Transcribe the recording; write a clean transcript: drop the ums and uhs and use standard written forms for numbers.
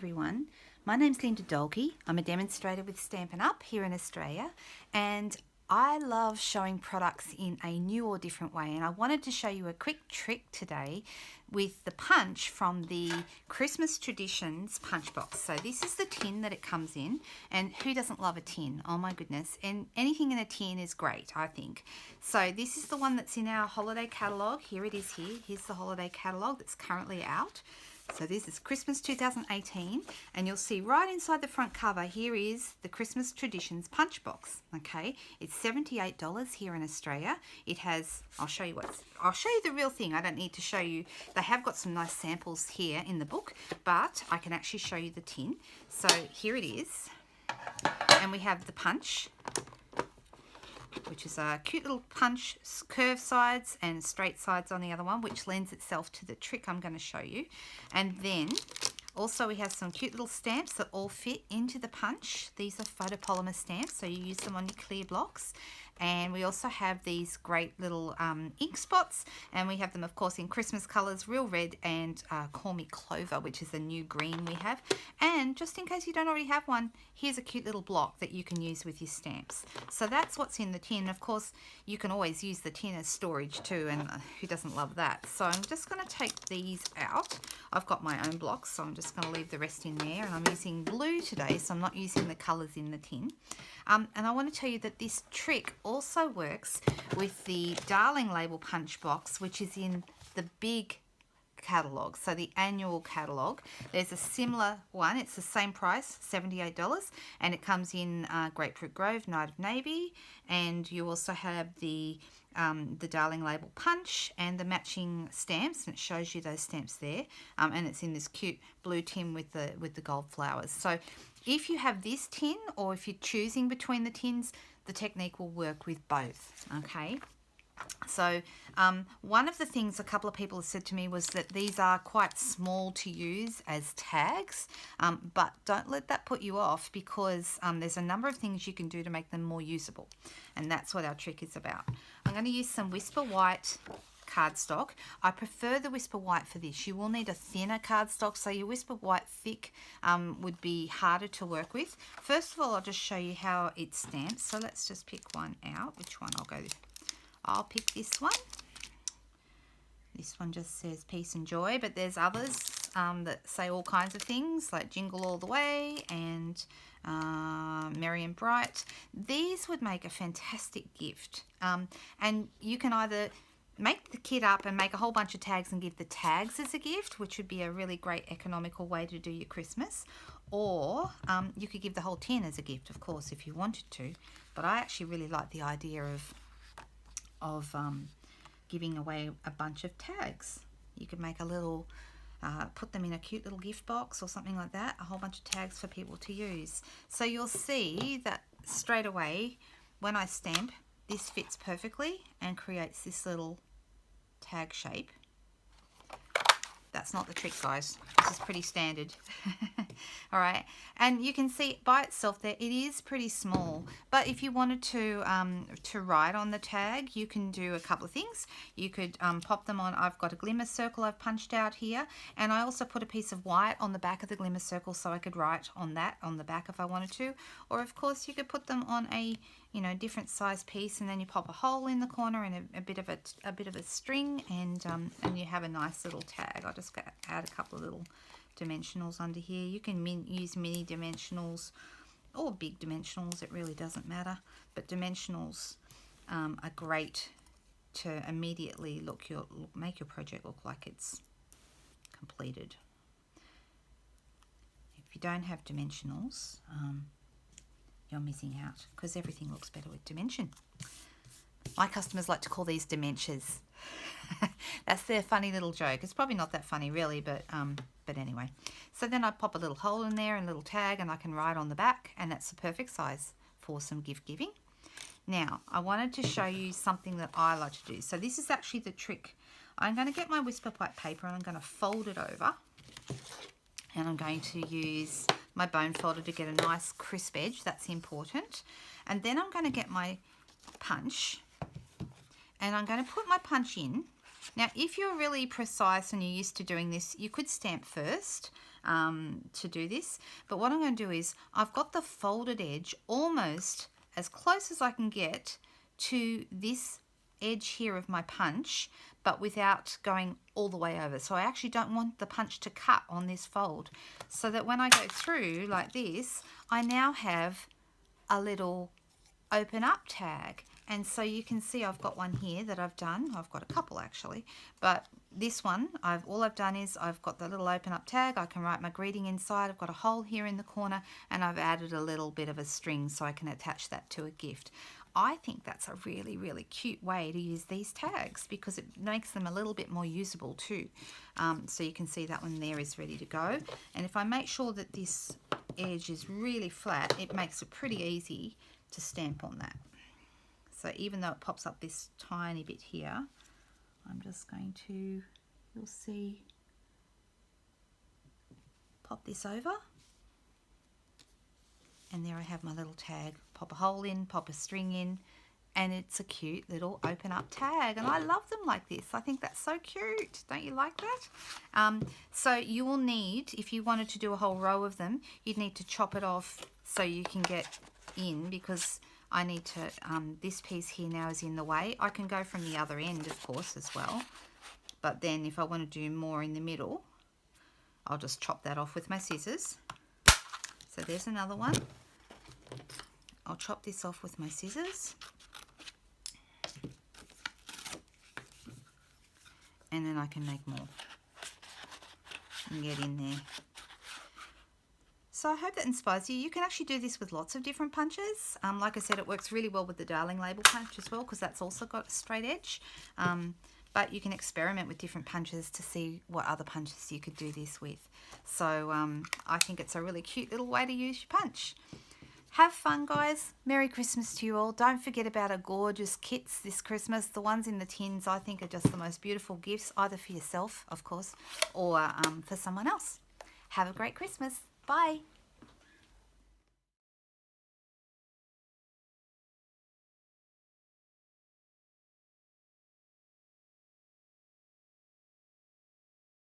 everyone, my name's Linda Dolke. I'm a demonstrator with Stampin' Up here in Australia, and I love showing products in a new or different way, and I wanted to show you a quick trick today with the punch from the Christmas Traditions punch box. So this is the tin that it comes in, and who doesn't love a tin? Oh my goodness, and anything in a tin is great, I think. So this is the one that's in our holiday catalogue. Here it is here. Here's the holiday catalogue that's currently out. So this is Christmas 2018, and you'll see right inside the front cover here is the Christmas Traditions punch box. Okay, it's $78 here in Australia. It has, I'll show you the real thing. I don't need to show you. They have got some nice samples here in the book, but I can actually show you the tin. So here it is, and we have the punch, which is a cute little punch, curved sides and straight sides on the other one, which lends itself to the trick I'm going to show you. And then also we have some cute little stamps that all fit into the punch. These are photopolymer stamps, so you use them on your clear blocks. And we also have these great little ink spots, and we have them of course in Christmas colours, real red and Call Me Clover, which is the new green we have. And just in case you don't already have one, here's a cute little block that you can use with your stamps. So that's what's in the tin. Of course you can always use the tin as storage too, and who doesn't love that? So I'm just going to take these out. I've got my own blocks, so I'm just going to leave the rest in there, and I'm using blue today, so I'm not using the colours in the tin. And I want to tell you that this trick also works with the Darling label punch box, which is in the big catalogue, so the annual catalogue. There's a similar one, it's the same price, $78, and it comes in Grapefruit Grove, Night of Navy, and you also have the Darling label punch and the matching stamps, and it shows you those stamps there, and it's in this cute blue tin with the gold flowers. So if you have this tin, or if you're choosing between the tins, the technique will work with both. Okay, so one of the things a couple of people have said to me was that these are quite small to use as tags, but don't let that put you off, because there's a number of things you can do to make them more usable, and that's what our trick is about. I'm going to use some Whisper White cardstock. I prefer the Whisper White for this. You will need a thinner cardstock, so your Whisper White thick would be harder to work with. First of all, I'll just show you how it stamps. So let's just pick one out. Which one I'll go with? I'll pick this one. This one just says peace and joy, but there's others that say all kinds of things, like Jingle All the Way and Merry and Bright. These would make a fantastic gift, and you can either make the kit up and make a whole bunch of tags and give the tags as a gift, which would be a really great economical way to do your Christmas, or you could give the whole tin as a gift, of course, if you wanted to. But I actually really like the idea of giving away a bunch of tags. You could make a little put them in a cute little gift box or something like that, a whole bunch of tags for people to use. So you'll see that straight away when I stamp, this fits perfectly and creates this little tag shape. That's not the trick, guys. This is pretty standard. All right, and you can see by itself there it is pretty small, but if you wanted to write on the tag, you can do a couple of things. You could pop them on. I've got a glimmer circle I've punched out here, and I also put a piece of white on the back of the glimmer circle so I could write on that on the back if I wanted to. Or of course you could put them on a different size piece, and then you pop a hole in the corner and a bit of a string, and you have a nice little tag. I'll just add a couple of little dimensionals under here. You can use mini dimensionals or big dimensionals, it really doesn't matter, but dimensionals are great to immediately make your project look like it's completed. If you don't have dimensionals, you're missing out, because everything looks better with dimension. My customers like to call these dementias. That's their funny little joke. It's probably not that funny really, but anyway. So then I pop a little hole in there and a little tag, and I can write on the back, and that's the perfect size for some gift giving. Now I wanted to show you something that I like to do. So this is actually the trick. I'm going to get my Whisper White paper, and I'm going to fold it over, and I'm going to use my bone folder to get a nice crisp edge. That's important. And then I'm going to get my punch, and I'm going to put my punch in. Now if you're really precise and you're used to doing this, you could stamp first, to do this. But what I'm going to do is I've got the folded edge almost as close as I can get to this edge here of my punch, but without going all the way over. So I actually don't want the punch to cut on this fold, so that when I go through like this, I now have a little open up tag. And so you can see I've got one here that I've done. I've got a couple actually, but this one, all I've done is I've got the little open up tag. I can write my greeting inside. I've got a hole here in the corner, and I've added a little bit of a string so I can attach that to a gift. I think that's a really, really cute way to use these tags, because it makes them a little bit more usable too. So you can see that one there is ready to go. And if I make sure that this edge is really flat, it makes it pretty easy to stamp on that. So even though it pops up this tiny bit here, I'm just going to, you'll see, pop this over. And there I have my little tag. Pop a hole in, pop a string in, and it's a cute little open up tag. And I love them like this. I think that's so cute. Don't you like that? So you will need, if you wanted to do a whole row of them, you'd need to chop it off so you can get in, because I need to, this piece here now is in the way. I can go from the other end, of course, as well. But then if I want to do more in the middle, I'll just chop that off with my scissors. So there's another one. I'll chop this off with my scissors. And then I can make more and get in there. So I hope that inspires you. You can actually do this with lots of different punches. Like I said, it works really well with the Darling label punch as well, because that's also got a straight edge. But you can experiment with different punches to see what other punches you could do this with. So I think it's a really cute little way to use your punch. Have fun, guys. Merry Christmas to you all. Don't forget about our gorgeous kits this Christmas. The ones in the tins, I think, are just the most beautiful gifts, either for yourself, of course, or for someone else. Have a great Christmas. Bye.